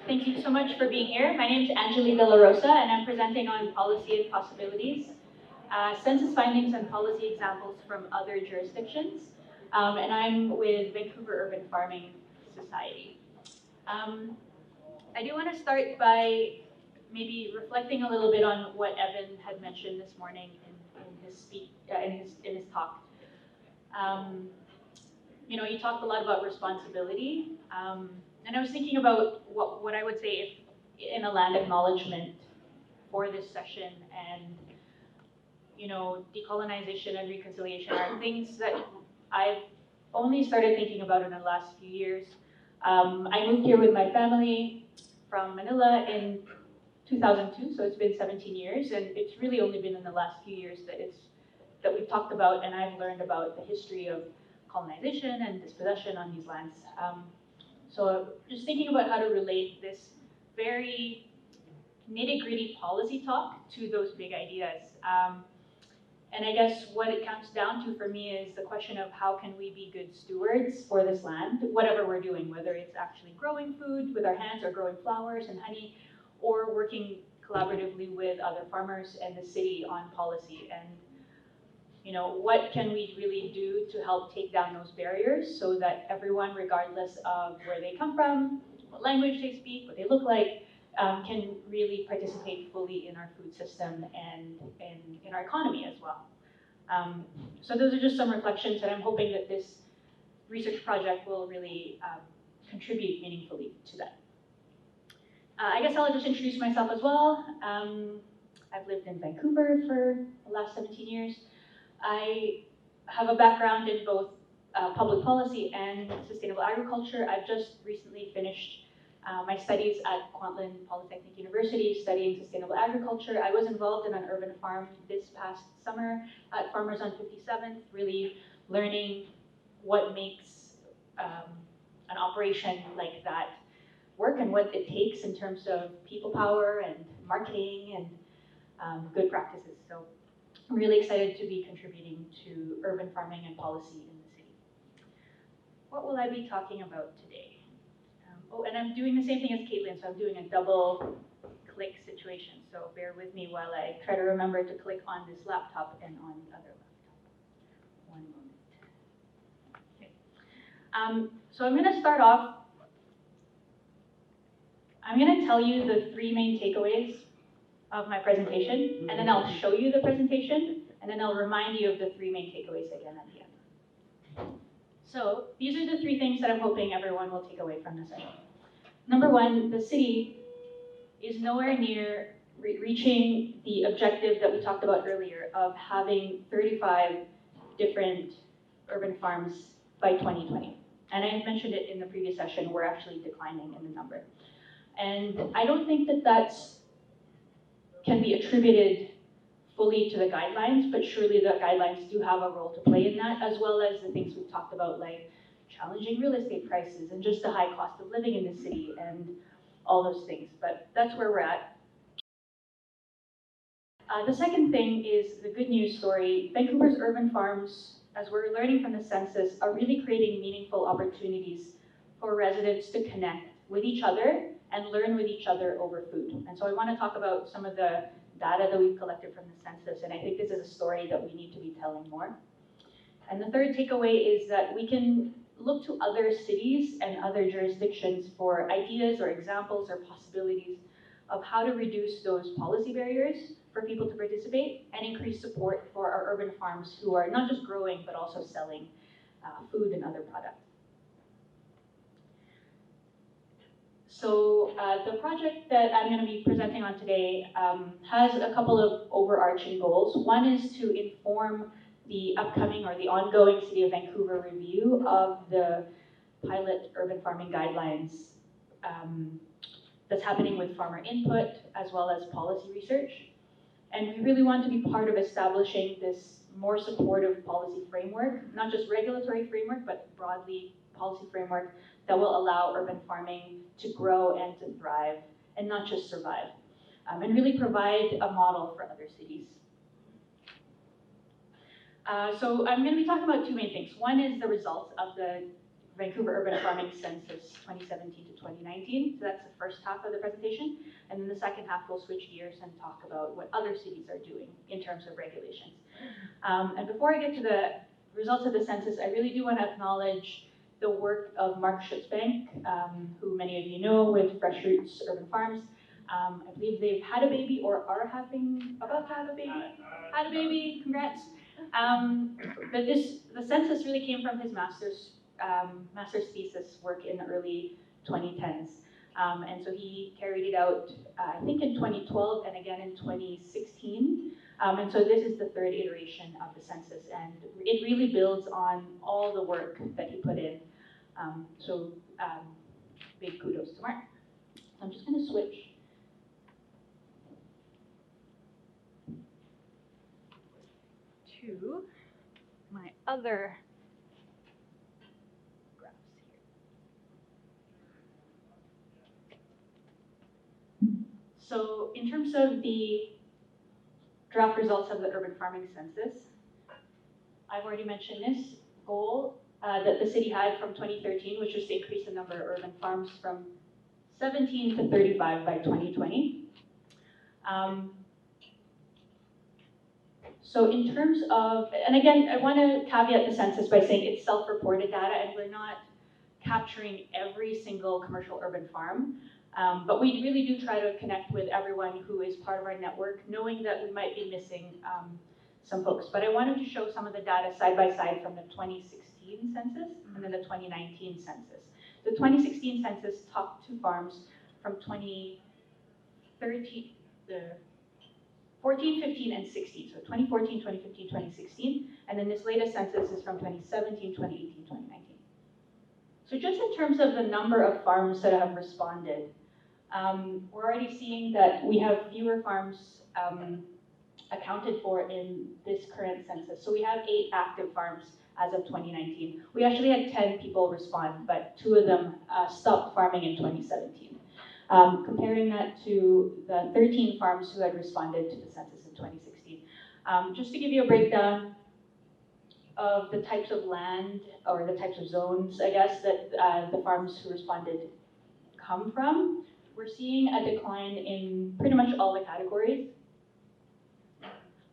Thank you so much for being here. My name is Angeli VUFF, and I'm presenting on policy and possibilities, census findings and policy examples from other jurisdictions. And I'm with Vancouver Urban Farming Society. I do want to start by maybe reflecting a little bit on what Evan had mentioned this morning in his speech, in his talk. You talked a lot about responsibility, and I was thinking about what I would say if in a land acknowledgement for this session, and decolonization and reconciliation are things that I've only started thinking about in the last few years. I moved here with my family from Manila in 2002, so it's been 17 years, and it's really only been in the last few years that we've talked about, and I've learned about the history of colonization and dispossession on these lands. So just thinking about how to relate this very nitty-gritty policy talk to those big ideas. And I guess what it comes down to for me is the question of how can we be good stewards for this land, whatever we're doing, whether it's actually growing food with our hands or growing flowers and honey, or working collaboratively with other farmers and the city on policy. And what can we really do to help take down those barriers so that everyone, regardless of where they come from, what language they speak, what they look like, can really participate fully in our food system and in our economy as well. So those are just some reflections, and I'm hoping that this research project will really contribute meaningfully to that. I guess I'll just introduce myself as well. I've lived in Vancouver for the last 17 years. I have a background in both public policy and sustainable agriculture. I've just recently finished my studies at Kwantlen Polytechnic University studying sustainable agriculture. I was involved in an urban farm this past summer at Farmers on 57th, really learning what makes an operation like that work and what it takes in terms of people power and marketing and good practices. So I'm really excited to be contributing to urban farming and policy in the city. What will I be talking about today? And I'm doing the same thing as Caitlin, so I'm doing a double click situation. So bear with me while I try to remember to click on this laptop and on the other laptop. One moment. Okay. So I'm going to start off. I'm going to tell you the three main takeaways of my presentation, and then I'll show you the presentation, and then I'll remind you of the three main takeaways again at the end. So these are the three things that I'm hoping everyone will take away from this session. Number one, the city is nowhere near reaching the objective that we talked about earlier of having 35 different urban farms by 2020. And I mentioned it in the previous session, we're actually declining in the number. And I don't think that that's can be attributed fully to the guidelines, but surely the guidelines do have a role to play in that, as well as the things we've talked about, like challenging real estate prices and just the high cost of living in the city and all those things. But that's where we're at. The second thing is the good news story. Vancouver's urban farms, as we're learning from the census, are really creating meaningful opportunities for residents to connect with each other and learn with each other over food. And so I want to talk about some of the data that we've collected from the census, and I think this is a story that we need to be telling more. And the third takeaway is that we can look to other cities and other jurisdictions for ideas or examples or possibilities of how to reduce those policy barriers for people to participate and increase support for our urban farms who are not just growing but also selling food and other products. So the project that I'm going to be presenting on today has a couple of overarching goals. One is to inform the upcoming or the ongoing City of Vancouver review of the pilot urban farming guidelines that's happening with farmer input as well as policy research. And we really want to be part of establishing this more supportive policy framework, not just regulatory framework, but broadly policy framework that will allow urban farming to grow and to thrive and not just survive, and really provide a model for other cities. So I'm going to be talking about two main things. One is the results of the Vancouver Urban Farming Census 2017 to 2019. So that's the first half of the presentation. And then the second half, we'll switch gears and talk about what other cities are doing in terms of regulations. And before I get to the results of the census, I really do want to acknowledge the work of Mark Schutzbank, who many of you know with Fresh Roots Urban Farms. I believe they've had a baby or are about to have a baby. Had a baby, congrats. But the census really came from his master's thesis work in the early 2010s. And so he carried it out, I think in 2012 and again in 2016. And so this is the third iteration of the census, and it really builds on all the work that he put in. Big kudos to Mark. So I'm just going to switch to my other graphs here. So in terms of the draft results of the urban farming census, I've already mentioned this goal that the city had from 2013, which was to increase the number of urban farms from 17 to 35 by 2020. So in terms of, and again, I want to caveat the census by saying it's self-reported data and we're not capturing every single commercial urban farm. But we really do try to connect with everyone who is part of our network, knowing that we might be missing some folks. But I wanted to show some of the data side by side from the 2016 census and then the 2019 census. The 2016 census talked to farms from 2013, 14, 15, and 16. So 2014, 2015, 2016. And then this latest census is from 2017, 2018, 2019. So just in terms of the number of farms that have responded, we're already seeing that we have fewer farms accounted for in this current census. So we have 8 active farms as of 2019. We actually had 10 people respond, but 2 of them stopped farming in 2017. Comparing that to the 13 farms who had responded to the census in 2016. Just to give you a breakdown of the types of land or the types of zones, I guess, that the farms who responded come from, we're seeing a decline in pretty much all the categories.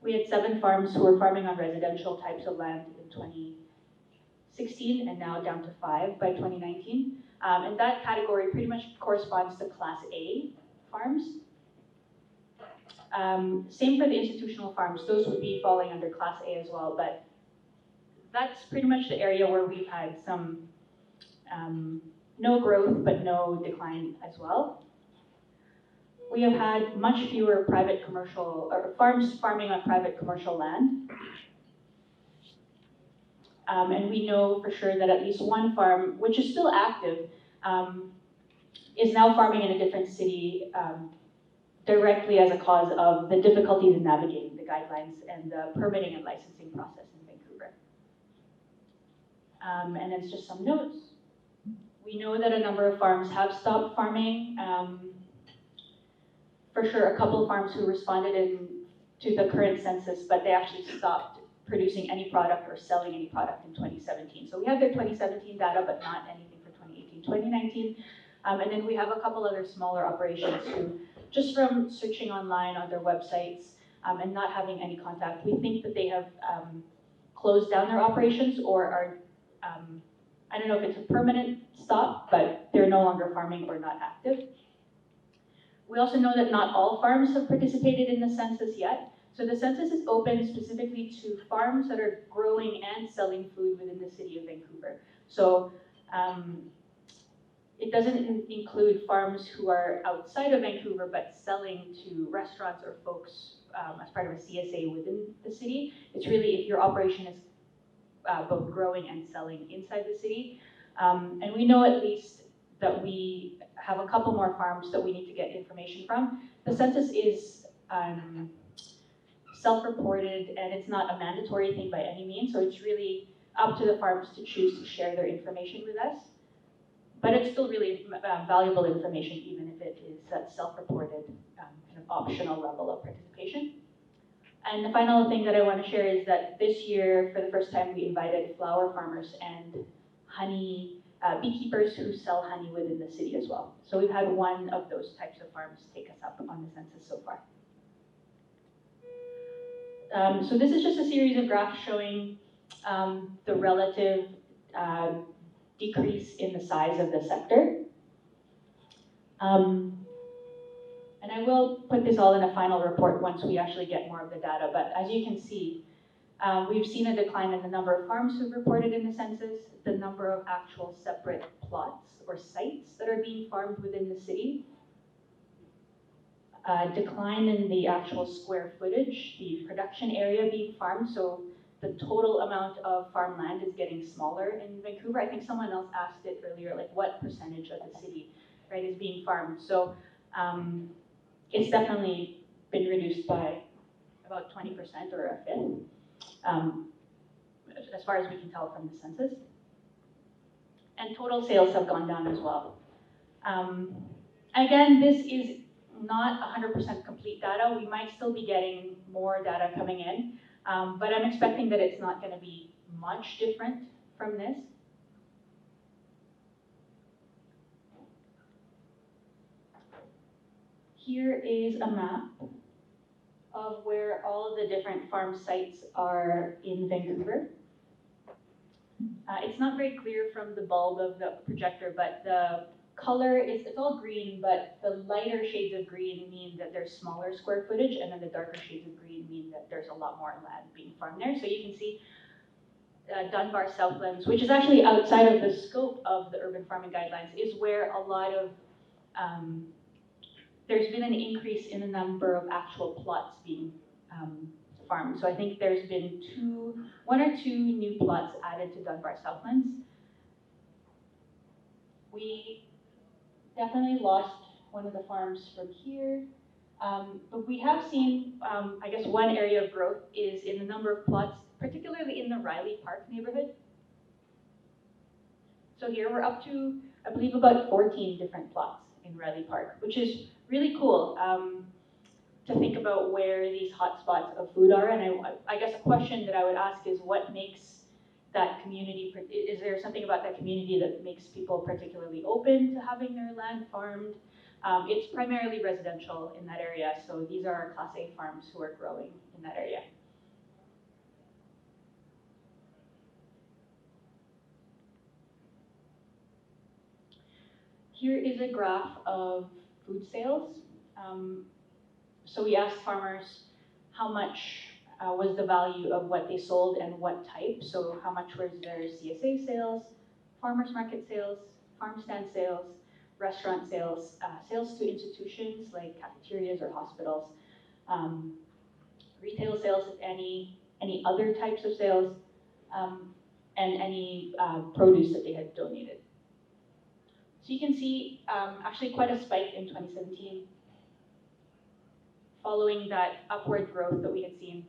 We had 7 farms who were farming on residential types of land in 2016 and now down to 5 by 2019. And that category pretty much corresponds to Class A farms. Same for the institutional farms. Those would be falling under Class A as well, but that's pretty much the area where we've had some no growth, but no decline as well. We have had much fewer private commercial, or farms farming on private commercial land. And we know for sure that at least one farm, which is still active, is now farming in a different city directly as a cause of the difficulties in navigating the guidelines and the permitting and licensing process in Vancouver. And then it's just some notes. We know that a number of farms have stopped farming. For sure, a couple of farms who responded to the current census, but they actually stopped producing any product or selling any product in 2017. So we have their 2017 data, but not anything for 2018, 2019. And then we have a couple other smaller operations who, just from searching online on their websites and not having any contact, we think that they have closed down their operations or are, I don't know if it's a permanent stop, but they're no longer farming or not active. We also know that not all farms have participated in the census yet. So the census is open specifically to farms that are growing and selling food within the city of Vancouver. So it doesn't include farms who are outside of Vancouver but selling to restaurants or folks as part of a CSA within the city. It's really if your operation is both growing and selling inside the city. And we know at least that we have a couple more farms that we need to get information from. The census is self-reported and it's not a mandatory thing by any means, so it's really up to the farms to choose to share their information with us. But it's still really valuable information, even if it is that self-reported kind of optional level of participation. And the final thing that I want to share is that this year, for the first time, we invited flower farmers and honey beekeepers who sell honey within the city as well. So we've had one of those types of farms take us up on the census so far. So this is just a series of graphs showing the relative decrease in the size of the sector. And I will put this all in a final report once we actually get more of the data, but as you can see, we've seen a decline in the number of farms who've reported in the census, the number of actual separate plots or sites that are being farmed within the city, decline in the actual square footage, the production area being farmed, so the total amount of farmland is getting smaller in Vancouver. I think someone else asked it earlier, like what percentage of the city, right, is being farmed. So it's definitely been reduced by about 20% or a fifth, as far as we can tell from the census. And total sales have gone down as well. Again, this is not 100% complete data. We might still be getting more data coming in, but I'm expecting that it's not going to be much different from this. Here is a map of where all the different farm sites are in Vancouver. It's not very clear from the bulb of the projector, but the color is, it's all green, but the lighter shades of green mean that there's smaller square footage, and then the darker shades of green mean that there's a lot more land being farmed there. So you can see Dunbar Southlands, which is actually outside of the scope of the urban farming guidelines, is where a lot of there's been an increase in the number of actual plots being farmed. So I think there's been one or two new plots added to Dunbar Southlands. We definitely lost one of the farms from here, but we have seen, I guess one area of growth is in the number of plots, particularly in the Riley Park neighborhood. So here we're up to, I believe, about 14 different plots in Riley Park, which is really cool to think about where these hotspots of food are. And I guess a question that I would ask is what makes that community, is there something about that community that makes people particularly open to having their land farmed? It's primarily residential in that area, so these are our Class A farms who are growing in that area. Here is a graph of food sales. So we asked farmers how much was the value of what they sold and what type. So how much was their CSA sales, farmers market sales, farm stand sales, restaurant sales, sales to institutions like cafeterias or hospitals, retail sales, if any other types of sales, and any produce that they had donated. So you can see actually quite a spike in 2017 following that upward growth that we had seen.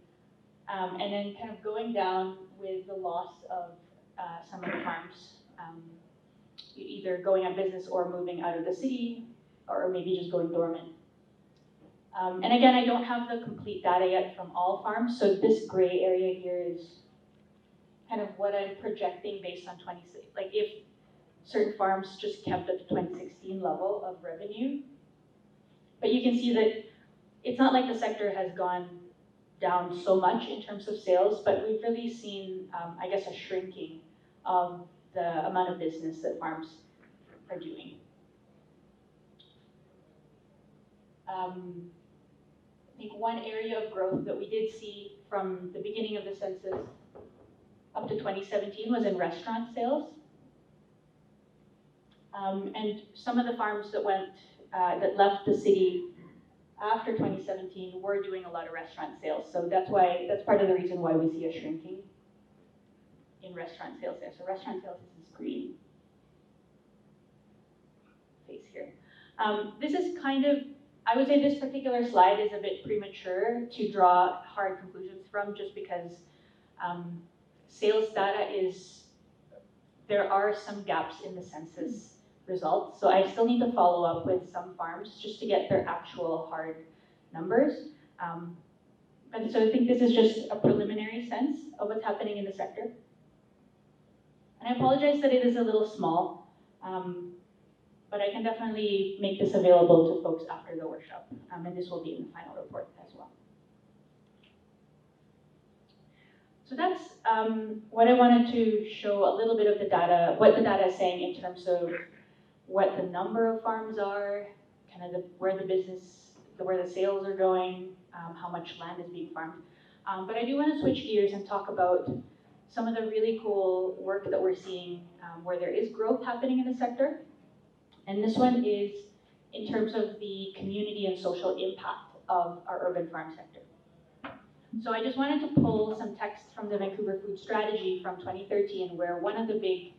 And then kind of going down with the loss of some of the farms, either going out of business or moving out of the city, or maybe just going dormant. And again, I don't have the complete data yet from all farms, so this gray area here is kind of what I'm projecting based on 26, like if certain farms just kept at the 2016 level of revenue. But you can see that it's not like the sector has gone down so much in terms of sales, but we've really seen, I guess, a shrinking of the amount of business that farms are doing. I think one area of growth that we did see from the beginning of the census up to 2017 was in restaurant sales. And some of the farms that that left the city after 2017 were doing a lot of restaurant sales. So that's part of the reason why we see a shrinking in restaurant sales there. So restaurant sales is this green face here. This is kind of, I would say this particular slide is a bit premature to draw hard conclusions from, just because sales data there are some gaps in the census results. So I still need to follow up with some farms just to get their actual hard numbers. And so I think this is just a preliminary sense of what's happening in the sector. And I apologize that it is a little small. But I can definitely make this available to folks after the workshop, and this will be in the final report as well. So that's what I wanted to show, a little bit of the data, what the data is saying in terms of what the number of farms are, kind of where the sales are going, how much land is being farmed. But I do want to switch gears and talk about some of the really cool work that we're seeing where there is growth happening in the sector. And this one is in terms of the community and social impact of our urban farm sector. So I just wanted to pull some text from the Vancouver Food Strategy from 2013, where one of the big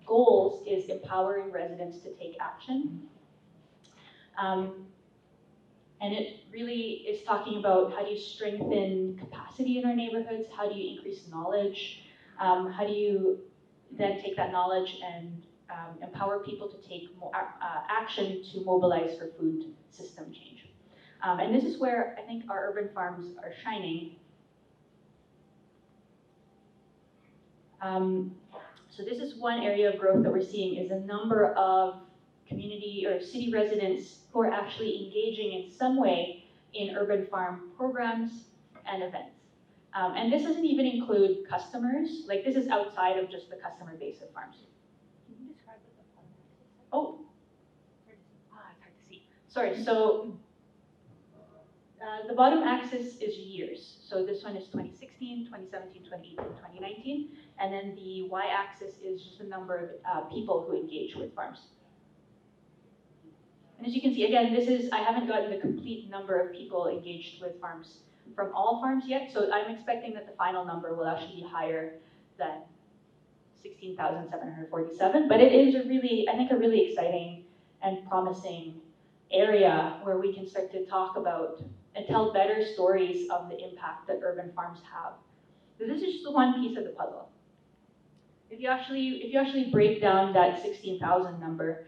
goals is empowering residents to take action. And it really is talking about how do you strengthen capacity in our neighborhoods, how do you increase knowledge, how do you then take that knowledge and empower people to take action to mobilize for food system change. And this is where I think our urban farms are shining. So this is one area of growth that we're seeing, is a number of community or city residents who are actually engaging in some way in urban farm programs and events. And this doesn't even include customers, like this is outside of just the customer base of farms. Can you describe what the farm is? Oh, it's hard to see. Sorry, so the bottom axis is years. So this one is 2016, 2017, 2018, 2019. And then the y-axis is just the number of people who engage with farms. And as you can see, again, I haven't gotten the complete number of people engaged with farms from all farms yet. So I'm expecting that the final number will actually be higher than 16,747. But it is I think a really exciting and promising area where we can start to talk about and tell better stories of the impact that urban farms have. So this is just the one piece of the puzzle. If you actually break down that 16,000 number,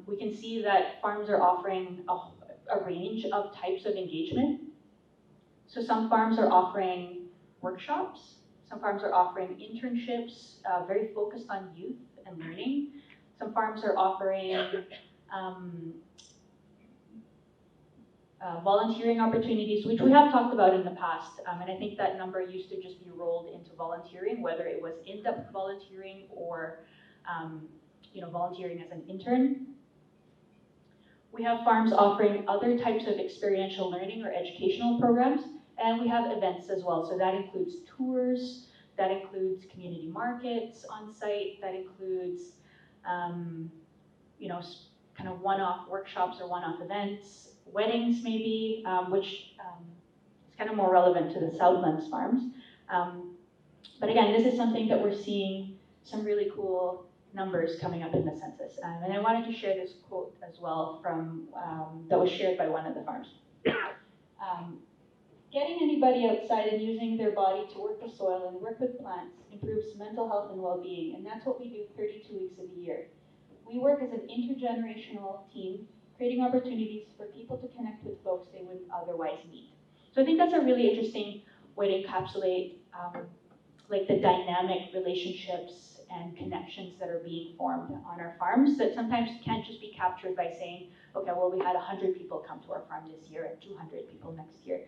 we can see that farms are offering a range of types of engagement. So some farms are offering workshops, some farms are offering internships, very focused on youth and learning. Some farms are offering volunteering opportunities, which we have talked about in the past, and I think that number used to just be rolled into volunteering, whether it was in-depth volunteering or volunteering as an intern. We have farms offering other types of experiential learning or educational programs, and we have events as well. So that includes tours, that includes community markets on site, that includes kind of one-off workshops or one-off events, weddings maybe, which is kind of more relevant to the Southlands farms. But again, this is something that we're seeing some really cool numbers coming up in the census. And I wanted to share this quote as well from that was shared by one of the farms. Getting anybody outside and using their body to work the soil and work with plants improves mental health and well-being, and that's what we do 32 weeks of the year. We work as an intergenerational team, creating opportunities for people to connect with folks they wouldn't otherwise meet. So I think that's a really interesting way to encapsulate like the dynamic relationships and connections that are being formed on our farms that sometimes can't just be captured by saying, okay, well, we had 100 people come to our farm this year and 200 people next year.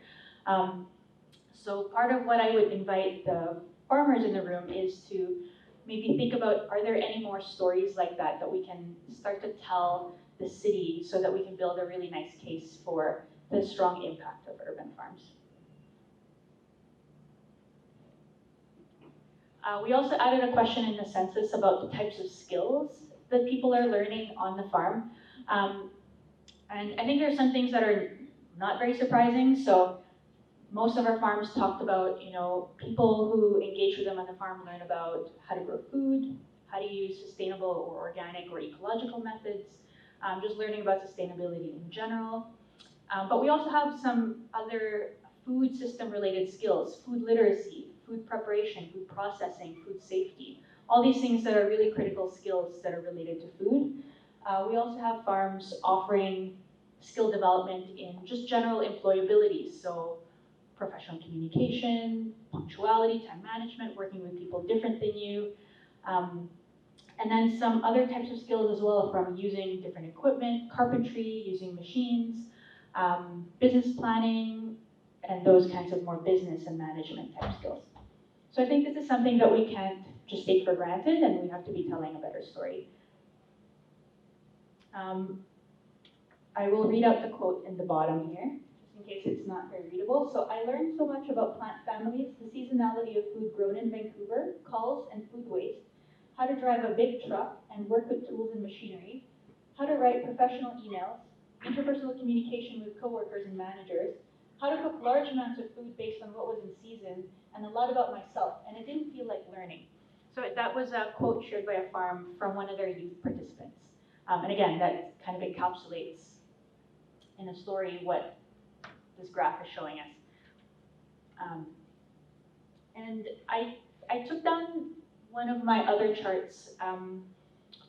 So part of what I would invite the farmers in the room is to maybe think about, are there any more stories like that that we can start to tell the city so that we can build a really nice case for the strong impact of urban farms. We also added a question in the census about the types of skills that people are learning on the farm. And I think there are some things that are not very surprising. So most of our farms talked about, people who engage with them on the farm learn about how to grow food, how to use sustainable or organic or ecological methods, just learning about sustainability in general. But we also have some other food system related skills, food literacy, food preparation, food processing, food safety, all these things that are really critical skills that are related to food. We also have farms offering skill development in just general employability, so professional communication, punctuality, time management, working with people different than you, And then some other types of skills as well, from using different equipment, carpentry, using machines, business planning, and those kinds of more business and management type skills. So I think this is something that we can't just take for granted, and we have to be telling a better story. I will read out the quote in the bottom here, just in case it's not very readable. So I learned so much about plant families, the seasonality of food grown in Vancouver, culls and food waste, how to drive a big truck and work with tools and machinery, how to write professional emails, interpersonal communication with coworkers and managers, how to cook large amounts of food based on what was in season, and a lot about myself, and it didn't feel like learning. So that was a quote shared by a farm from one of their youth participants. And again, that kind of encapsulates in a story what this graph is showing us. And I took down one of my other charts,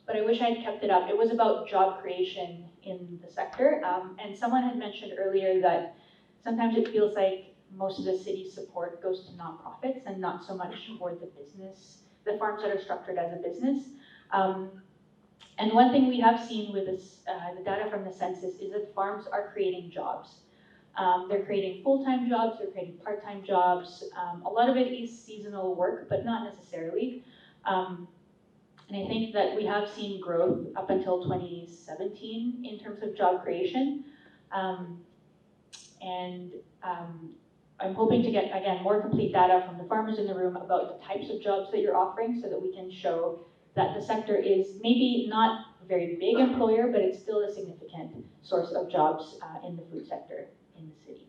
but I wish I had kept it up. It was about job creation in the sector, and someone had mentioned earlier that sometimes it feels like most of the city's support goes to nonprofits and not so much toward the business, the farms that are structured as a business. And one thing we have seen with this, the data from the census is that farms are creating jobs. They're creating full-time jobs, they're creating part-time jobs. A lot of it is seasonal work, but not necessarily. And I think that we have seen growth up until 2017 in terms of job creation. I'm hoping to get, again, more complete data from the farmers in the room about the types of jobs that you're offering so that we can show that the sector is maybe not a very big employer, but it's still a significant source of jobs in the food sector in the city.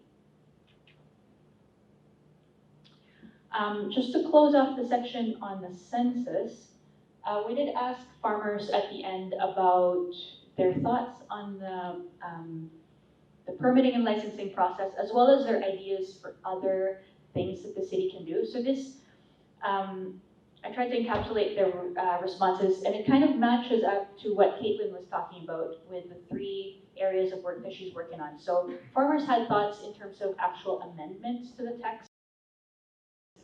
Just to close off the section on the census, we did ask farmers at the end about their thoughts on the permitting and licensing process, as well as their ideas for other things that the city can do. So this, I tried to encapsulate their responses, and it kind of matches up to what Caitlin was talking about with the 3 areas of work that she's working on. So farmers had thoughts in terms of actual amendments to the text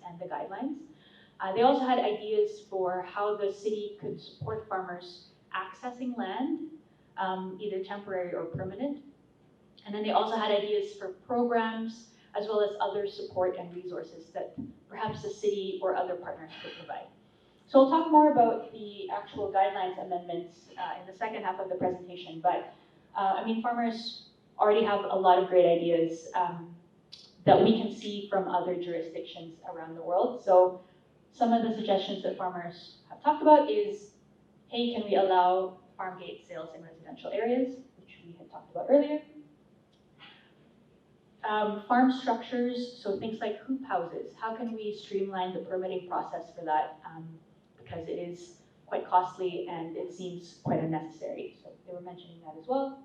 and the guidelines. They also had ideas for how the city could support farmers accessing land, either temporary or permanent. And then they also had ideas for programs, as well as other support and resources that perhaps the city or other partners could provide. So I'll talk more about the actual guidelines amendments in the second half of the presentation, but I mean, farmers already have a lot of great ideas that we can see from other jurisdictions around the world. So some of the suggestions that farmers have talked about is, hey, can we allow farm gate sales in residential areas, which we had talked about earlier. Farm structures, so things like hoop houses, how can we streamline the permitting process for that? Because it is quite costly and it seems quite unnecessary. So they were mentioning that as well.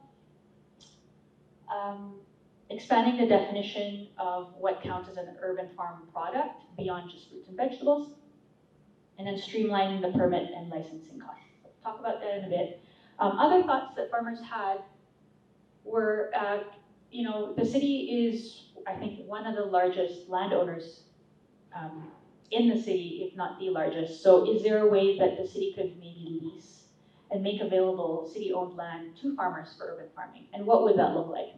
Expanding the definition of what counts as an urban farm product beyond just fruits and vegetables. And then streamlining the permit and licensing costs. I'll talk about that in a bit. Other thoughts that farmers had were, you know, the city is, I think, one of the largest landowners in the city, if not the largest. So is there a way that the city could maybe lease and make available city-owned land to farmers for urban farming? And what would that look like?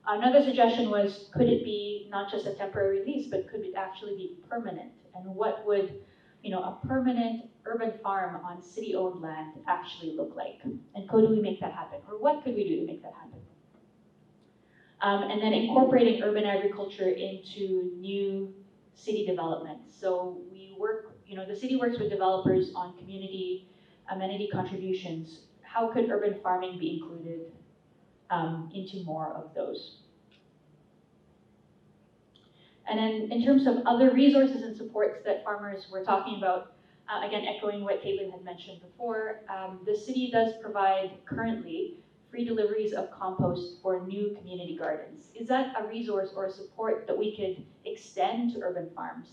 Another suggestion was, could it be not just a temporary lease, but could it actually be permanent? And what would, you know, a permanent urban farm on city-owned land actually look like? And could we make that happen? Or what could we do to make that happen? And then incorporating urban agriculture into new city development. So we work, you know, the city works with developers on community amenity contributions. How could urban farming be included into more of those? And then in terms of other resources and supports that farmers were talking about, again, echoing what Caitlin had mentioned before, the city does provide currently free deliveries of compost for new community gardens. Is that a resource or a support that we could extend to urban farms?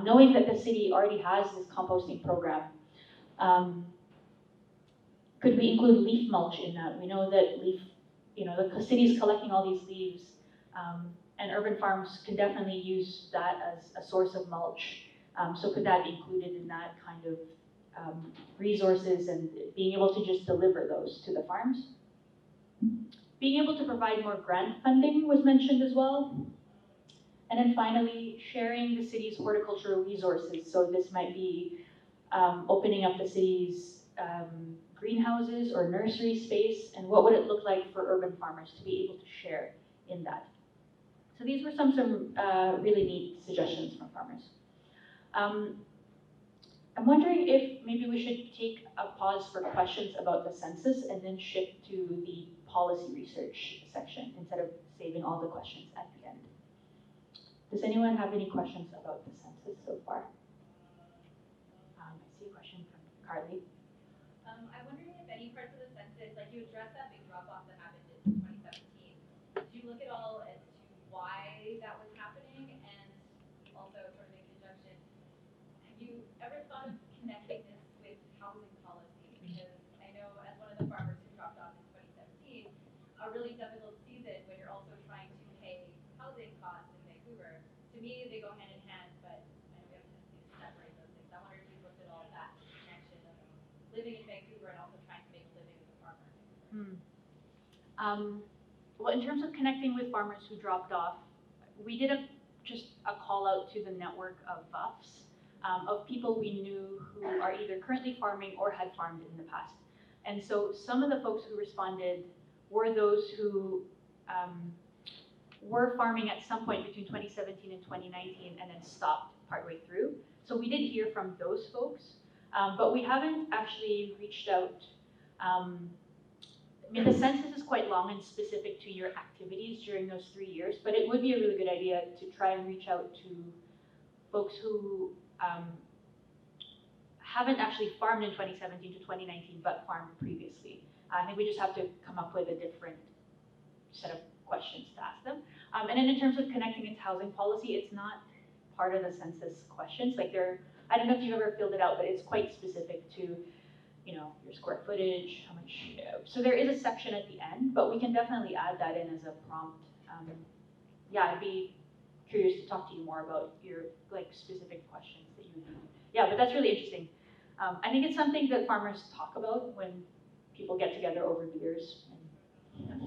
Knowing that the city already has this composting program, could we include leaf mulch in that? We know that the city's collecting all these leaves, and urban farms can definitely use that as a source of mulch. So could that be included in that kind of resources and being able to just deliver those to the farms. Being able to provide more grant funding was mentioned as well. And then finally, sharing the city's horticultural resources. So this might be opening up the city's greenhouses or nursery space, and what would it look like for urban farmers to be able to share in that. So these were some really neat suggestions from farmers. I'm wondering if maybe we should take a pause for questions about the census and then shift to the policy research section instead of saving all the questions at the end. Does anyone have any questions about the census so far? I see a question from Carly. I'm wondering if any parts of the census, like you addressed that big drop off that happened in 2017. Did you look at all as to why that was happening? And also, sort of in conjunction, have you ever thought of connecting this with housing policy? Because I know as one of the farmers who dropped off in 2017, a really difficult season when you're also trying to pay housing costs in Vancouver. To me, they go hand in hand, but I know we have a tendency to separate those things. I wonder if you looked at all that connection of living in Vancouver and also trying to make a living as a farmer. Well, in terms of connecting with farmers who dropped off, we did just a call out to the network of VUFFs, of people we knew who are either currently farming or had farmed in the past. And so some of the folks who responded were those who were farming at some point between 2017 and 2019 and then stopped partway through. So we did hear from those folks, but we haven't actually reached out. I mean, the census is quite long and specific to your activities during those 3 years, but it would be a really good idea to try and reach out to folks who haven't actually farmed in 2017 to 2019, but farmed previously. I think we just have to come up with a different set of questions to ask them. And then in terms of connecting it to housing policy, it's not part of the census questions. Like I don't know if you've ever filled it out, but it's quite specific to, you know, your square footage, how much. So there is a section at the end, but we can definitely add that in as a prompt. Yeah, I'd be curious to talk to you more about your like specific questions that you need. Yeah, but that's really interesting. I think it's something that farmers talk about when people get together over beers and,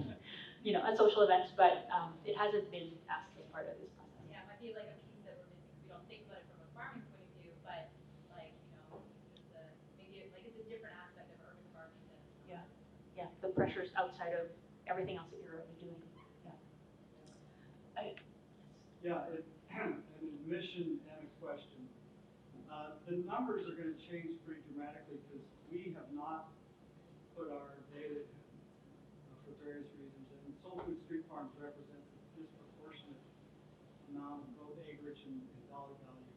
you know, at social events, but it hasn't been asked as part of this process. Yeah, it might be like a piece that we're missing. We don't think about it from a farming point of view, but like, you know, maybe like it's a different aspect of urban farming than yeah, the pressures outside of everything else that you're already doing. Yeah, an admission and a question. The numbers are going to change pretty dramatically because we have not put our data in for various reasons, and Soul Food Street Farms represents a disproportionate amount of both acreage and dollar value.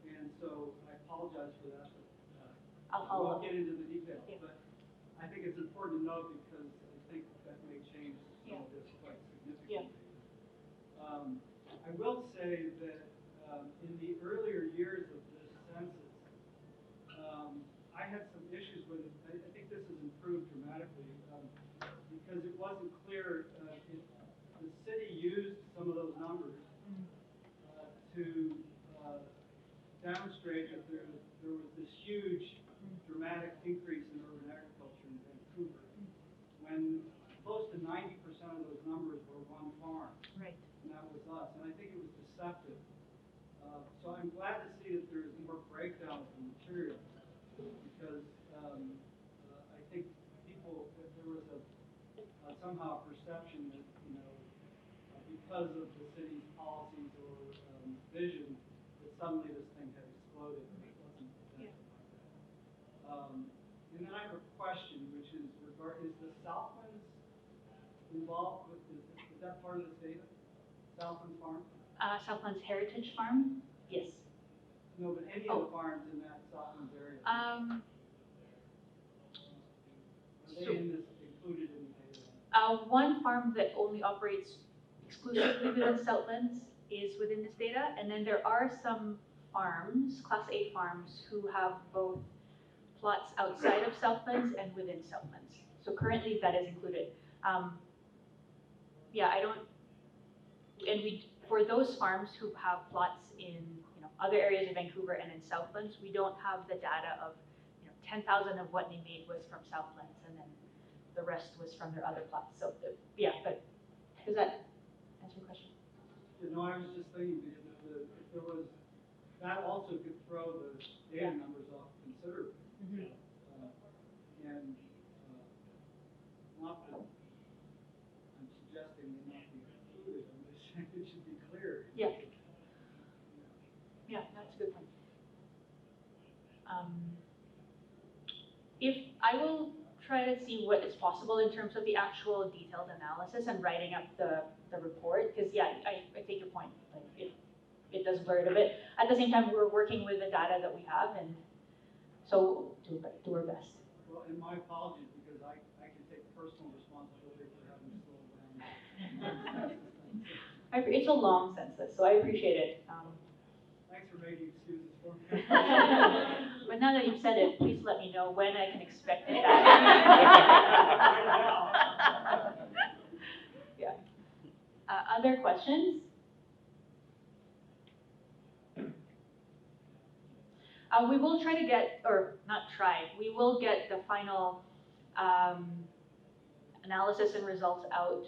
And so I apologize for that, but I won't get into the details. Yeah. But I think it's important to note because I think that may change some of this quite significantly. Yeah. I will say that in the earlier years of this census, I had some issues with it. I think this has improved dramatically because it wasn't clear. The city used some of those numbers to demonstrate that there was this huge, dramatic increase in urban agriculture in Vancouver, when close to 90% of those numbers were one farm. Right. And that was us. And I think it was deceptive. So I'm glad to see that there's more breakdown of the material because I think people, there was somehow a perception that, you know, because of the city's policies or vision, that suddenly this thing had exploded. And it wasn't exactly like that. And then I have a question, which is is the Southlands involved with, is that part of this data? Southlands Farm? Southlands Heritage Farm? Yes. No, but any of the farms in that Southlands area? Are they included in the data? One farm that only operates exclusively within Southlands is within this data, and then there are some farms, Class A farms, who have both plots outside of Southlands and within Southlands. So currently that is included. Yeah, I don't, and for those farms who have plots in, you know, other areas of Vancouver and in Southlands, we don't have the data of, 10,000 of what they made was from Southlands, and then the rest was from their other plots. So yeah, but does that answer your question? You know, I was just thinking, because if there was, that also could throw the data numbers off considerably. Mm-hmm. And not that I'm suggesting they not be included, I'm just saying it should be clear. Yeah. Yeah, that's a good point. If I will try to see what is possible in terms of the actual detailed analysis and writing up the report, because yeah, I take your point. Like it does blur it a bit. At the same time, we're working with the data that we have, and so do our best. Well, and my apologies, because I can take personal responsibility for having slowed down. It's a long census, so I appreciate it. Thanks for making excuses for me. But now that you've said it, please let me know when I can expect it back. Yeah. Other questions? We will try to get, or not try, we will get the final analysis and results out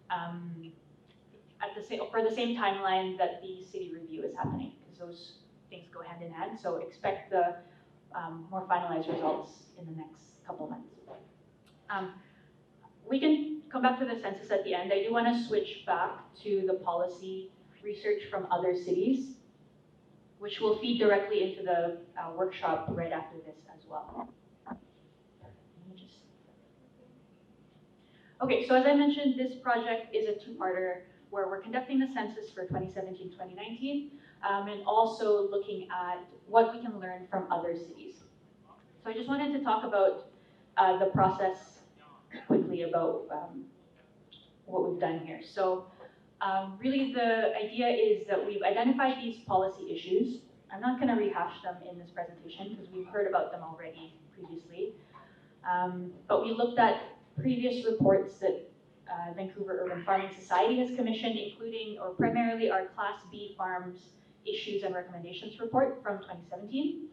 at the for the same timeline that the city review is happening, because those things go hand in hand. So expect the more finalized results in the next couple of months. We can come back to the census at the end. I do want to switch back to the policy research from other cities, which will feed directly into the workshop right after this as well. Okay, so as I mentioned, this project is a two-parter where we're conducting the census for 2017-2019 and also looking at what we can learn from other cities. So I just wanted to talk about the process quickly about what we've done here. So really the idea is that we've identified these policy issues. I'm not going to rehash them in this presentation because we've heard about them already previously. But we looked at previous reports that Vancouver Urban Farming Society has commissioned, including or primarily our Class B Farms Issues and Recommendations report from 2017,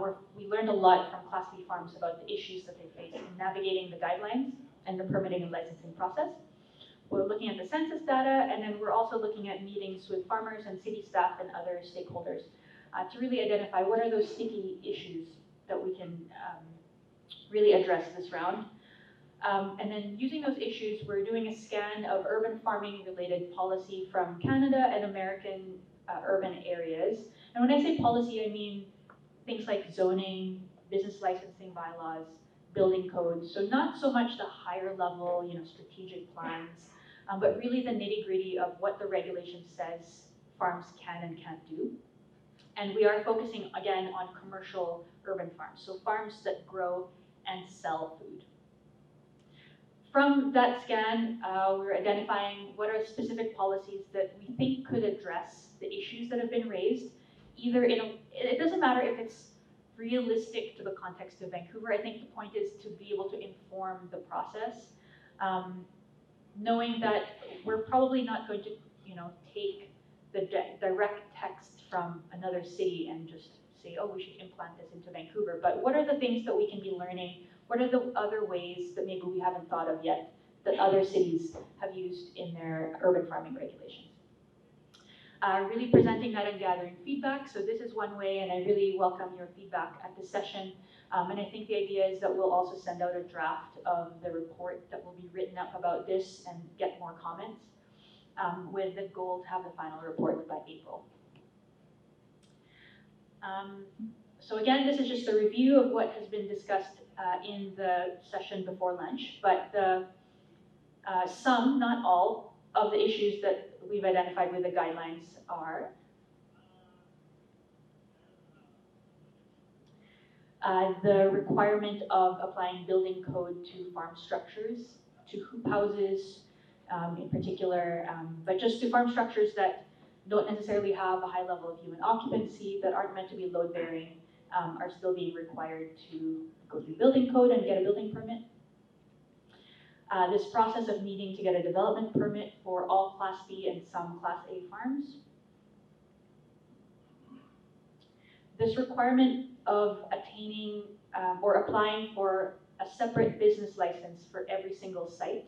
where we learned a lot from Class B farms about the issues that they face in navigating the guidelines and the permitting and licensing process. We're looking at the census data, and then we're also looking at meetings with farmers and city staff and other stakeholders to really identify what are those sticky issues that we can really address this round. And then using those issues, we're doing a scan of urban farming related policy from Canada and American urban areas. And when I say policy, I mean things like zoning, business licensing bylaws, building codes. So not so much the higher level, strategic plans, but really the nitty gritty of what the regulation says farms can and can't do. And we are focusing again on commercial urban farms, so farms that grow and sell food. From that scan, we're identifying what are specific policies that we think could address the issues that have been raised, either it doesn't matter if it's realistic to the context of Vancouver. I think the point is to be able to inform the process, knowing that we're probably not going to, take the direct text from another city and just say, oh, we should implant this into Vancouver. But what are the things that we can be learning? What are the other ways that maybe we haven't thought of yet that other cities have used in their urban farming regulations? Really presenting that and gathering feedback. So this is one way, and I really welcome your feedback at this session. And I think the idea is that we'll also send out a draft of the report that will be written up about this and get more comments, with the goal to have the final report by April. So again, this is just a review of what has been discussed in the session before lunch, but some, not all, of the issues that we've identified with the guidelines are the requirement of applying building code to farm structures, to hoop houses in particular, but just to farm structures that don't necessarily have a high level of human occupancy, that aren't meant to be load bearing, are still being required to go through building code and get a building permit. This process of needing to get a development permit for all Class B and some Class A farms. this requirement of attaining or applying for a separate business license for every single site.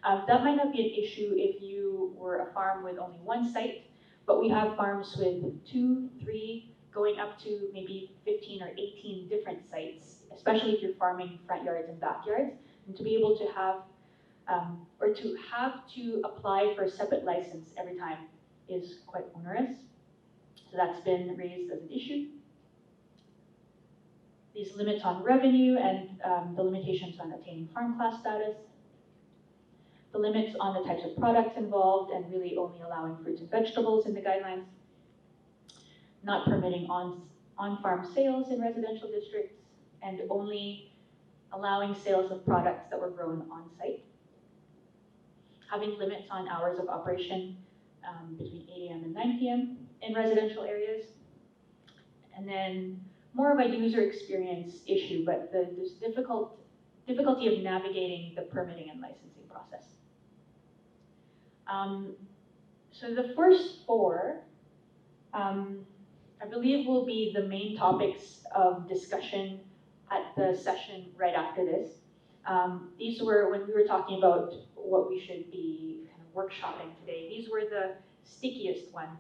That might not be an issue if you were a farm with only one site, but we have farms with 2, 3, going up to maybe 15 or 18 different sites, especially if you're farming front yards and backyards. And to be able to have, or to have to apply for a separate license every time is quite onerous. So that's been raised as an issue. These limits on revenue and the limitations on obtaining farm class status. The limits on the types of products involved and really only allowing fruits and vegetables in the guidelines. Not permitting on-farm sales in residential districts and only allowing sales of products that were grown on-site. Having limits on hours of operation between 8 a.m. and 9 p.m. in residential areas. And then more of a user experience issue, but there's difficulty of navigating the permitting and licensing process. So the first 4, I believe, will be the main topics of discussion at the session right after this. These were, when we were talking about what we should be kind of workshopping today, these were the stickiest ones.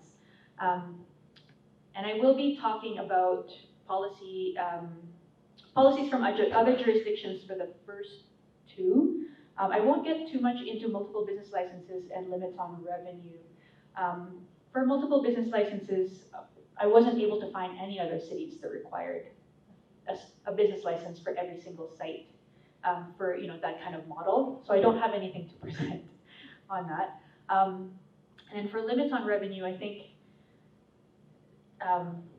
And I will be talking about policies from other jurisdictions for the first 2. I won't get too much into multiple business licenses and limits on revenue. For multiple business licenses, I wasn't able to find any other cities that required a business license for every single site for that kind of model. So I don't have anything to present on that. And for limits on revenue, I think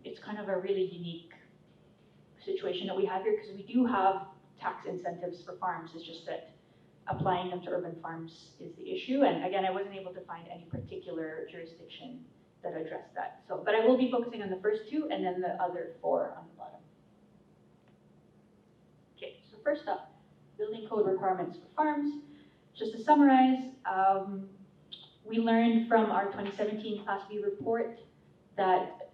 it's kind of a really unique situation that we have here because we do have tax incentives for farms. It's just that applying them to urban farms is the issue. And again, I wasn't able to find any particular jurisdiction that addressed that. So, but I will be focusing on the first 2 and then the other 4 on the bottom. Okay, so first up, building code requirements for farms. Just to summarize, we learned from our 2017 Class B report that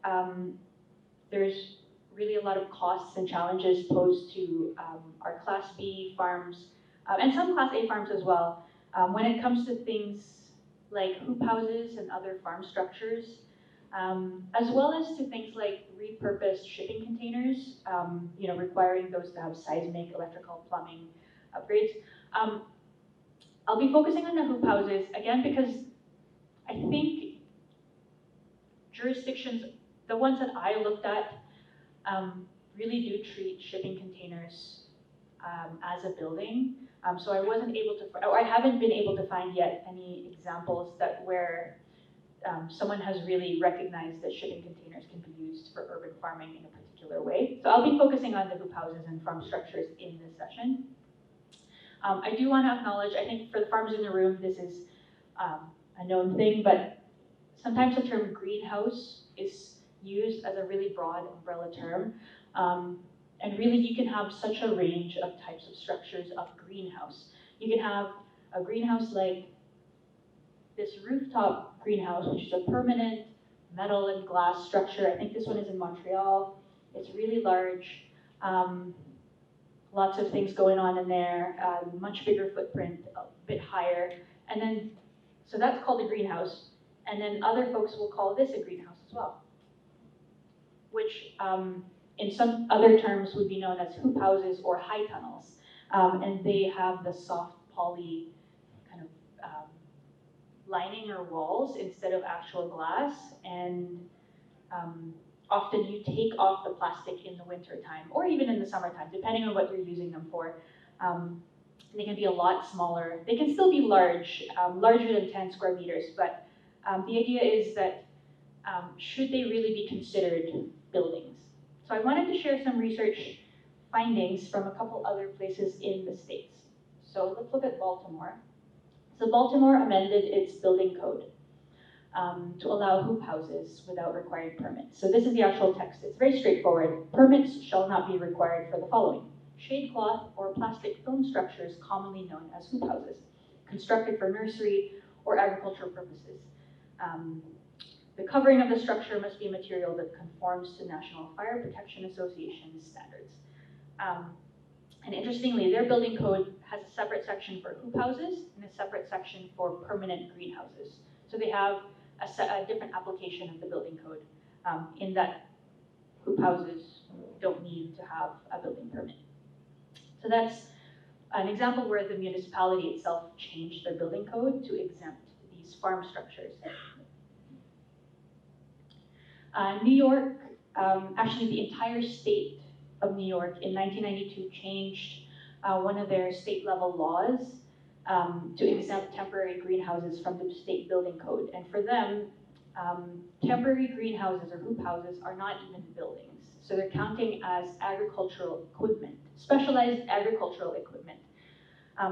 there's really a lot of costs and challenges posed to our Class B farms and some Class A farms as well when it comes to things like hoop houses and other farm structures, as well as to things like repurposed shipping containers, requiring those to have seismic, electrical, plumbing upgrades. I'll be focusing on the hoop houses, again, because I think jurisdictions, the ones that I looked at, really do treat shipping containers as a building. So I wasn't able to, or I haven't been able to find yet any examples where someone has really recognized that shipping containers can be used for urban farming in a particular way. So I'll be focusing on the hoop houses and farm structures in this session. I do want to acknowledge, I think for the farmers in the room, this is a known thing, but sometimes the term greenhouse is used as a really broad umbrella term. And really you can have such a range of types of structures of greenhouse. You can have a greenhouse like this rooftop greenhouse, which is a permanent metal and glass structure. I think this one is in Montreal. It's really large. Lots of things going on in there, much bigger footprint, a bit higher. And then, so that's called a greenhouse. And then other folks will call this a greenhouse as well, which in some other terms would be known as hoop houses or high tunnels. And they have the soft poly kind of lining or walls instead of actual glass. And often you take off the plastic in the winter time or even in the summertime, depending on what you're using them for. They can be a lot smaller. They can still be large, larger than 10 square meters, but the idea is that should they really be considered buildings? So I wanted to share some research findings from a couple other places in the States. So let's look at Baltimore. So Baltimore amended its building code to allow hoop houses without requiring permits. So this is the actual text. It's very straightforward. Permits shall not be required for the following: shade cloth or plastic film structures commonly known as hoop houses, constructed for nursery or agricultural purposes. The covering of the structure must be a material that conforms to National Fire Protection Association standards. And interestingly, their building code has a separate section for hoop houses and a separate section for permanent greenhouses. So they have a different application of the building code in that hoop houses don't need to have a building permit. So that's an example where the municipality itself changed their building code to exempt these farm structures. New York, actually the entire state of New York in 1992 changed one of their state level laws to exempt temporary greenhouses from the state building code. And for them, temporary greenhouses or hoop houses are not even buildings. So they're counting as agricultural equipment, specialized agricultural equipment.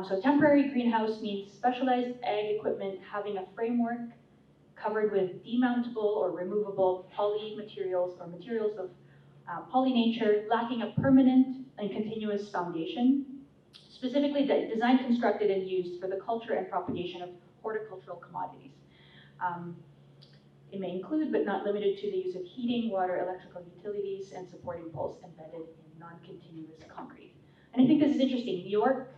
So temporary greenhouse means specialized ag equipment having a framework covered with demountable or removable poly materials or materials of poly nature, lacking a permanent and continuous foundation, specifically designed, constructed, and used for the culture and propagation of horticultural commodities. It may include, but not limited to, the use of heating, water, electrical utilities, and supporting poles embedded in non-continuous concrete. And I think this is interesting. New York,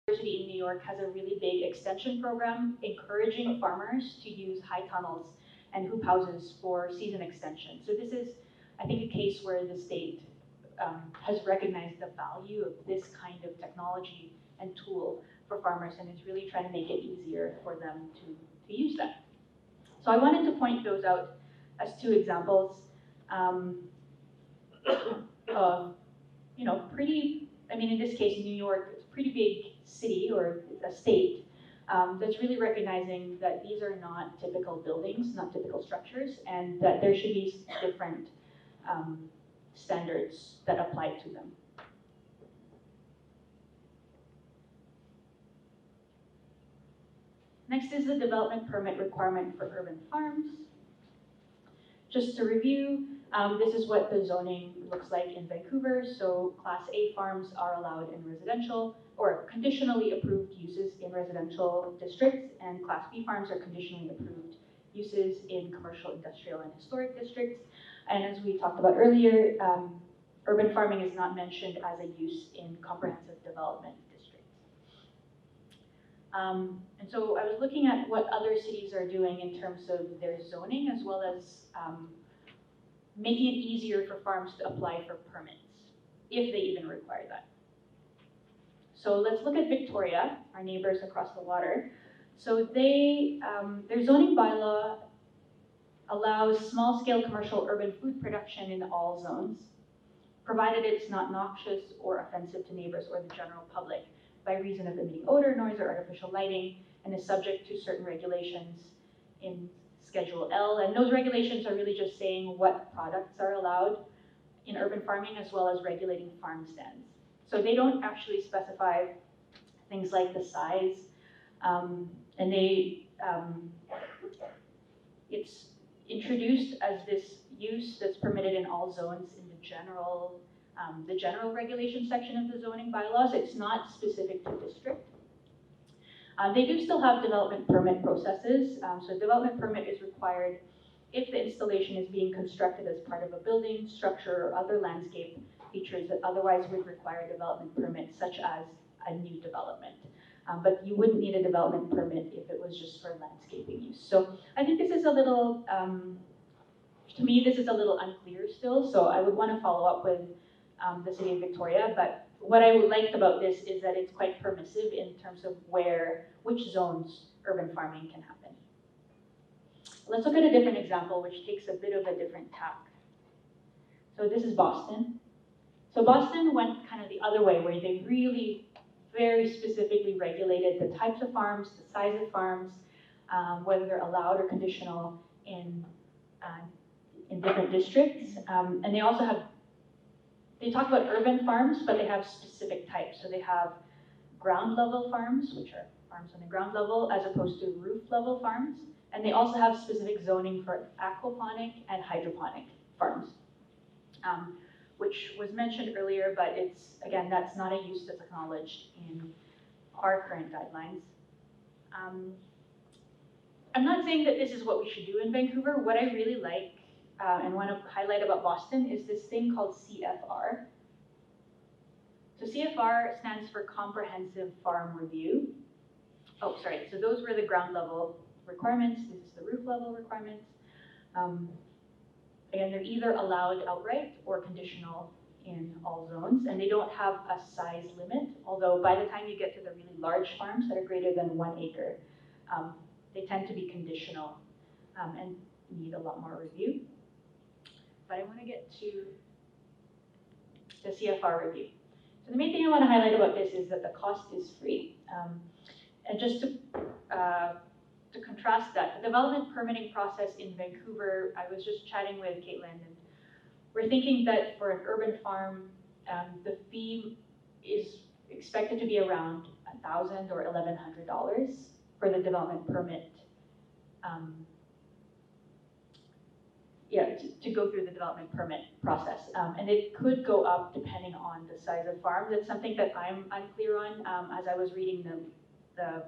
University in New York has a really big extension program encouraging farmers to use high tunnels and hoop houses for season extension. So this is, I think, a case where the state has recognized the value of this kind of technology and tool for farmers, and is really trying to make it easier for them to use that. So I wanted to point those out as two examples of, pretty, in this case, New York, it's a pretty big city or a state that's really recognizing that these are not typical buildings, not typical structures, and that there should be different standards that apply to them. Next is the development permit requirement for urban farms. Just to review, this is what the zoning looks like in Vancouver. So Class A farms are allowed in residential or conditionally approved uses in residential districts, and Class B farms are conditionally approved uses in commercial, industrial, and historic districts. And as we talked about earlier, urban farming is not mentioned as a use in comprehensive development districts. And so I was looking at what other cities are doing in terms of their zoning, as well as making it easier for farms to apply for permits, if they even require that. So let's look at Victoria, our neighbors across the water. So they, their zoning bylaw allows small-scale commercial urban food production in all zones, provided it's not noxious or offensive to neighbors or the general public by reason of emitting odor, noise, or artificial lighting, and is subject to certain regulations in Schedule L. And those regulations are really just saying what products are allowed in urban farming, as well as regulating farm stands. So they don't actually specify things like the size, and it's introduced as this use that's permitted in all zones in the general regulation section of the zoning bylaws. It's not specific to district. They do still have development permit processes. So development permit is required if the installation is being constructed as part of a building, structure, or other landscape features that otherwise would require a development permit, such as a new development. But you wouldn't need a development permit if it was just for landscaping use. So I think this is a little, to me, this is a little unclear still. So I would want to follow up with the City of Victoria. But what I liked about this is that it's quite permissive in terms of which zones urban farming can happen. Let's look at a different example, which takes a bit of a different tack. So this is Boston. So Boston went kind of the other way, where they really very specifically regulated the types of farms, the size of farms, whether they're allowed or conditional in different districts. And they also have, they talk about urban farms, but they have specific types. So they have ground level farms, which are farms on the ground level, as opposed to roof level farms. And they also have specific zoning for aquaponic and hydroponic farms. which was mentioned earlier, but it's, again, that's not a use that's acknowledged in our current guidelines. I'm not saying that this is what we should do in Vancouver. What I really like and want to highlight about Boston is this thing called CFR. So CFR stands for Comprehensive Farm Review. Oh, sorry, so those were the ground level requirements. This is the roof level requirements. Again, they're either allowed outright or conditional in all zones, and they don't have a size limit, although by the time you get to the really large farms that are greater than 1 acre, they tend to be conditional and need a lot more review. But I want to get to the CFR review. So the main thing I want to highlight about this is that the cost is free. And just to contrast that, the development permitting process in Vancouver, I was just chatting with Caitlin, and we're thinking that for an urban farm, the fee is expected to be around $1,000 or $1,100 for the development permit. To go through the development permit process. And it could go up depending on the size of farm. That's something that I'm unclear on as I was reading the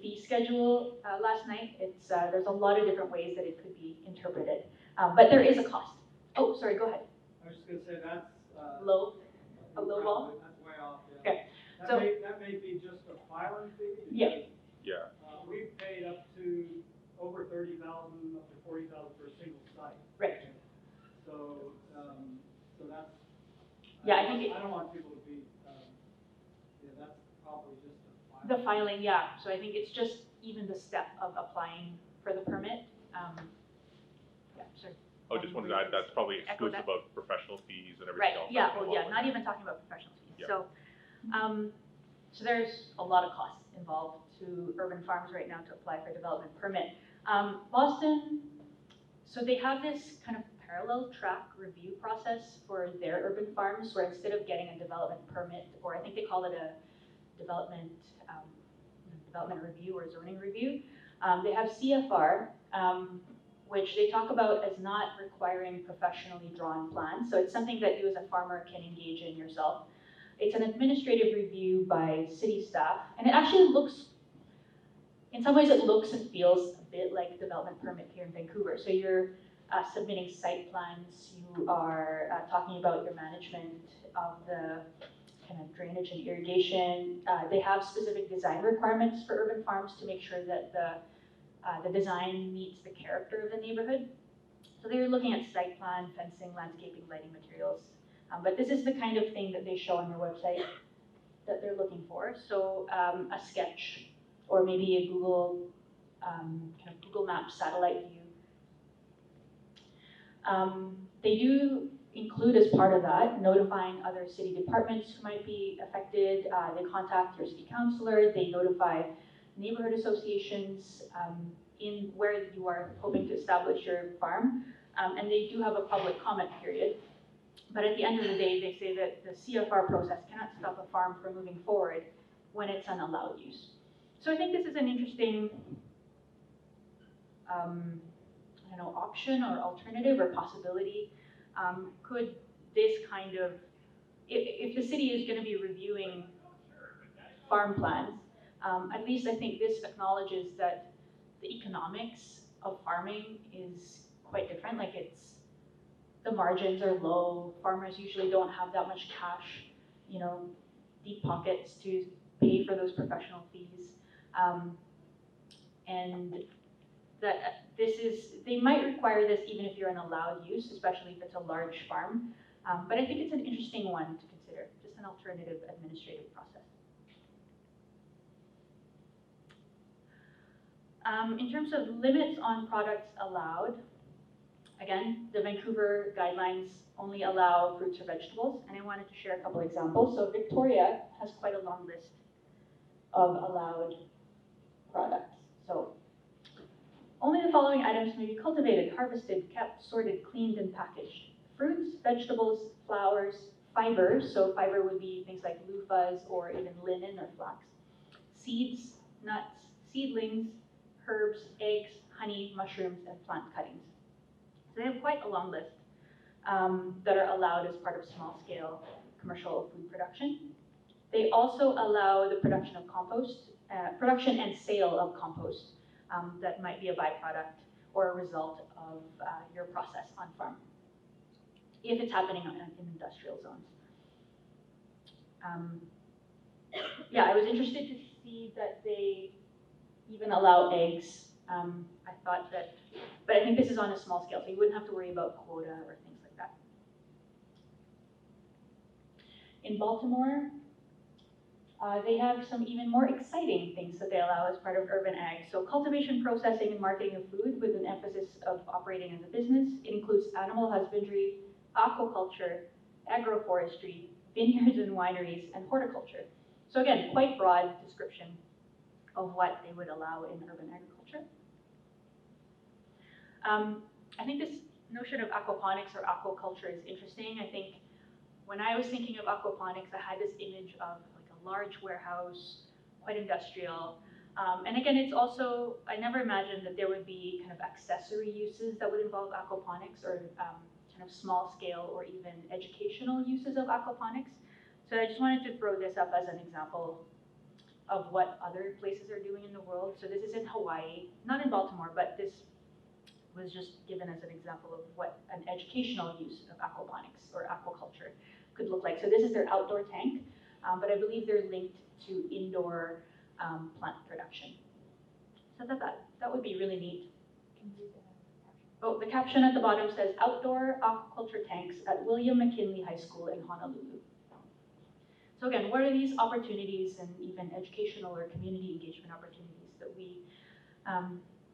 fee schedule last night. It's there's a lot of different ways that it could be interpreted, but there is a cost. Oh, sorry, go ahead. I was just going to say that's a low ball. That's way off. Yeah. Okay. That may be just a filing fee. Yeah. Yeah. We've paid up to over $30,000, up to $40,000 for a single site. Right. So, so that's. Yeah, I think I don't want people to be. That's probably just a filing. The filing, yeah. So I think it's just even the step of applying for the permit. Yeah, sure. Oh, just wanted to add, that's probably Echo exclusive that. of professional fees and Right. everything else. Yeah. that Oh, go yeah. along Not with even talking about professional fees. Yeah. So there's a lot of costs involved to urban farms right now to apply for development permit. Boston, so they have this kind of parallel track review process for their urban farms, where instead of getting a development permit, or I think they call it a development review or zoning review, they have CFR, which they talk about as not requiring professionally drawn plans. So it's something that you as a farmer can engage in yourself. It's an administrative review by city staff, and it actually looks, in some ways it looks and feels a bit like development permit here in Vancouver. So you're submitting site plans, you are talking about your management of the kind of drainage and irrigation. They have specific design requirements for urban farms to make sure that the design meets the character of the neighborhood. So they're looking at site plan, fencing, landscaping, lighting materials. But this is the kind of thing that they show on their website that they're looking for. So a sketch, or maybe a Google kind of Google Maps satellite view. They do include as part of that notifying other city departments who might be affected. They contact your city councilor. They notify neighborhood associations in where you are hoping to establish your farm. And they do have a public comment period. But at the end of the day, they say that the CFR process cannot stop a farm from moving forward when it's an allowed use. So I think this is an interesting I don't know, option or alternative or possibility. Could this kind of, if the city is going to be reviewing farm plans, at least I think this acknowledges that the economics of farming is quite different. Like the margins are low. Farmers usually don't have that much cash, deep pockets to pay for those professional fees. And that they might require this even if you're an allowed use, especially if it's a large farm. But I think it's an interesting one to consider, just an alternative administrative process. In terms of limits on products allowed, again, the Vancouver guidelines only allow fruits or vegetables, and I wanted to share a couple examples. So Victoria has quite a long list of allowed products. So only the following items may be cultivated, harvested, kept, sorted, cleaned, and packaged: fruits, vegetables, flowers, fibers, so fiber would be things like loofahs or even linen or flax, seeds, nuts, seedlings, herbs, eggs, honey, mushrooms, and plant cuttings. So they have quite a long list. that are allowed as part of small-scale commercial food production. They also allow the production of compost, production and sale of compost that might be a byproduct or a result of your process on farm, if it's happening in industrial zones. Yeah, I was interested to see that they even allow eggs. I thought that, but I think this is on a small scale, so you wouldn't have to worry about quota or things like that. In Baltimore, they have some even more exciting things that they allow as part of urban ag. So cultivation, processing, and marketing of food with an emphasis of operating as a business. It includes animal husbandry, aquaculture, agroforestry, vineyards and wineries, and horticulture. So again, quite broad description of what they would allow in urban agriculture. I think this notion of aquaponics or aquaculture is interesting. I think when I was thinking of aquaponics, I had this image of like a large warehouse, quite industrial. And again, it's also, I never imagined that there would be kind of accessory uses that would involve aquaponics or kind of small scale or even educational uses of aquaponics. So I just wanted to throw this up as an example of what other places are doing in the world. So this is in Hawaii, not in Baltimore, but this was just given as an example of what an educational use of aquaponics or aquaculture could look like. So this is their outdoor tank, but I believe they're linked to indoor plant production. So I thought that would be really neat. Oh, the caption at the bottom says, outdoor aquaculture tanks at William McKinley High School in Honolulu. So again, what are these opportunities and even educational or community engagement opportunities that we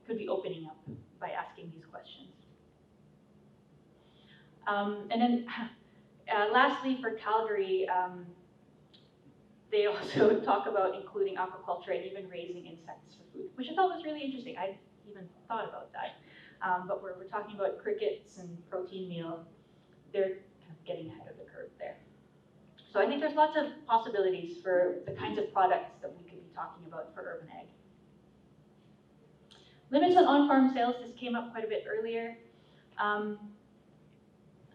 could be opening up by asking these questions? And then lastly, for Calgary, they also talk about including aquaculture and even raising insects for food, which I thought was really interesting. I hadn't even thought about that. But we're talking about crickets and protein meal. They're kind of getting ahead of the curve there. So I think there's lots of possibilities for the kinds of products that we could be talking about for urban ag. Limits on on-farm sales, this came up quite a bit earlier.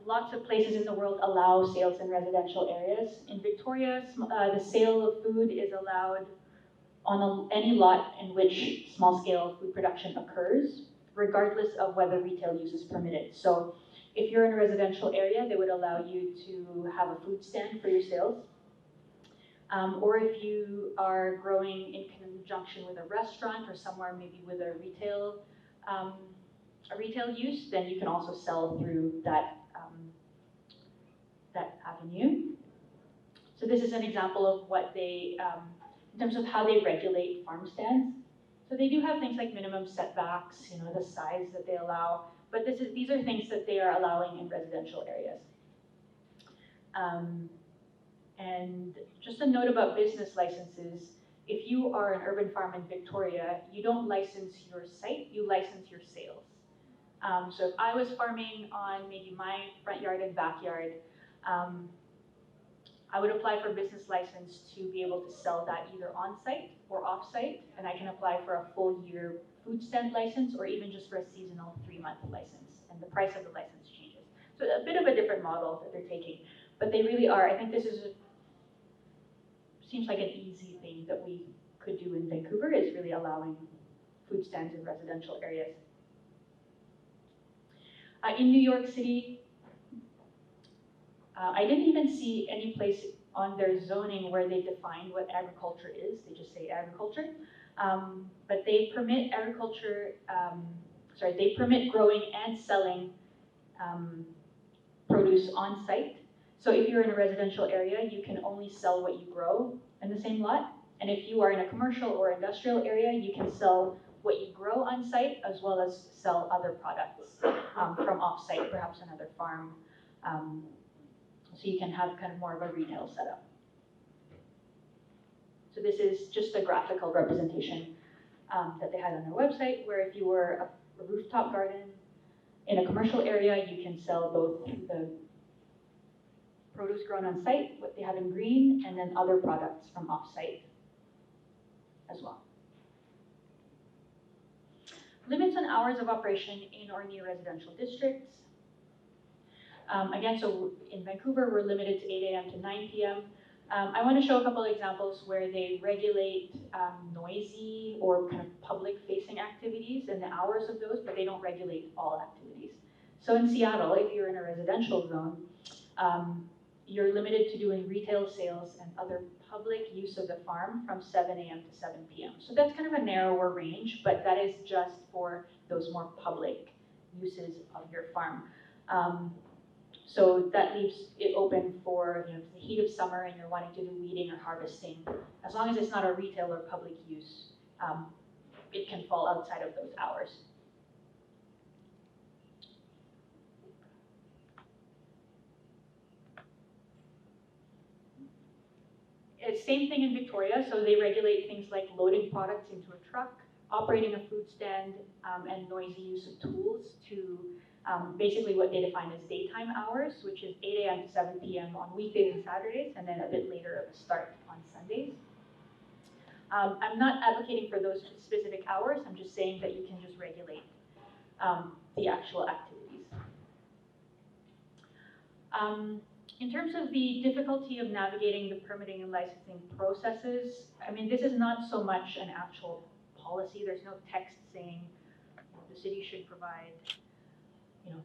Lots of places in the world allow sales in residential areas. In Victoria, the sale of food is allowed on any lot in which small-scale food production occurs, regardless of whether retail use is permitted. So if you're in a residential area, they would allow you to have a food stand for your sales. Or if you are growing in conjunction with a restaurant or somewhere maybe with a retail use, then you can also sell through that avenue. So this is an example of what they, in terms of how they regulate farm stands. So they do have things like minimum setbacks, the size that they allow, but these are things that they are allowing in residential areas. And just a note about business licenses, if you are an urban farm in Victoria, you don't license your site, you license your sales. So if I was farming on maybe my front yard and backyard, I would apply for a business license to be able to sell that either on-site or off-site, and I can apply for a full year food stand license or even just for a seasonal 3-month license, and the price of the license changes. So a bit of a different model that they're taking, but they really are. I think this seems like an easy thing that we could do in Vancouver, is really allowing food stands in residential areas. In New York City, I didn't even see any place on their zoning where they define what agriculture is. They just say agriculture. But they permit agriculture, they permit growing and selling produce on site. So if you're in a residential area, you can only sell what you grow in the same lot. And if you are in a commercial or industrial area, you can sell what you grow on site as well as sell other products from off site, perhaps another farm. So you can have kind of more of a retail setup. So this is just a graphical representation that they had on their website, where if you were a rooftop garden in a commercial area, you can sell both the produce grown on site, what they have in green, and then other products from off site as well. Limits on hours of operation in or near residential districts. Again, so in Vancouver, we're limited to 8 a.m. to 9 p.m. I want to show a couple of examples where they regulate noisy or kind of public-facing activities and the hours of those, but they don't regulate all activities. So in Seattle, if you're in a residential zone, you're limited to doing retail sales and other public use of the farm from 7 a.m. to 7 p.m. So that's kind of a narrower range, but that is just for those more public uses of your farm. So that leaves it open for the heat of summer and you're wanting to do weeding or harvesting. As long as it's not a retail or public use, it can fall outside of those hours. It's same thing in Victoria, so they regulate things like loading products into a truck, operating a food stand, and noisy use of tools to basically what they define as daytime hours, which is 8 a.m. to 7 p.m. on weekdays and Saturdays, and then a bit later of a start on Sundays. I'm not advocating for those specific hours, I'm just saying that you can just regulate the actual activities. In terms of the difficulty of navigating the permitting and licensing processes, I mean, this is not so much an actual policy. There's no text saying the city should provide,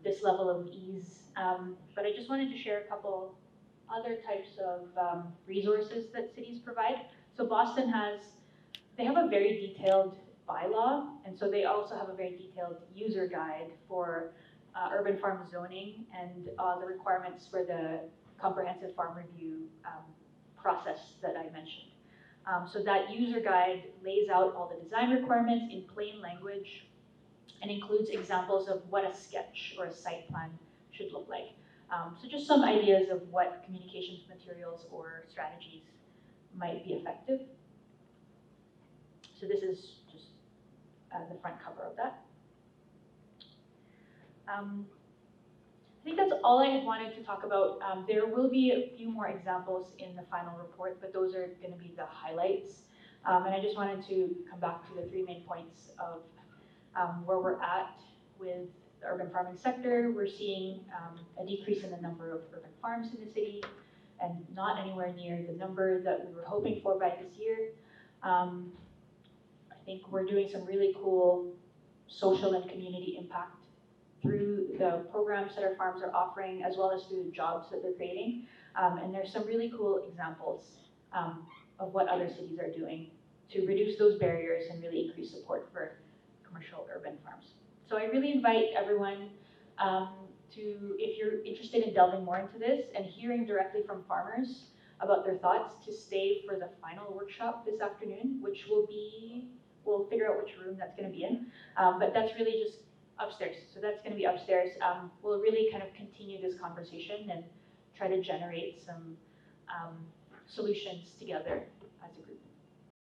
this level of ease. But I just wanted to share a couple other types of resources that cities provide. So Boston they have a very detailed bylaw, and so they also have a very detailed user guide for urban farm zoning and the requirements for the comprehensive farm review process that I mentioned. So that user guide lays out all the design requirements in plain language and includes examples of what a sketch or a site plan should look like. So just some ideas of what communications materials or strategies might be effective. So this is just the front cover of that. I think that's all I had wanted to talk about. There will be a few more examples in the final report, but those are going to be the highlights. And I just wanted to come back to the three main points of where we're at with the urban farming sector. We're seeing a decrease in the number of urban farms in the city and not anywhere near the number that we were hoping for by this year. I think we're doing some really cool social and community impact through the programs that our farms are offering, as well as through the jobs that they're creating. And there's some really cool examples of what other cities are doing to reduce those barriers and really increase support for commercial urban farms. So I really invite everyone if you're interested in delving more into this and hearing directly from farmers about their thoughts, to stay for the final workshop this afternoon, which we'll figure out which room that's going to be in. But that's really just upstairs. So that's going to be upstairs. We'll really kind of continue this conversation and try to generate some solutions together as a group.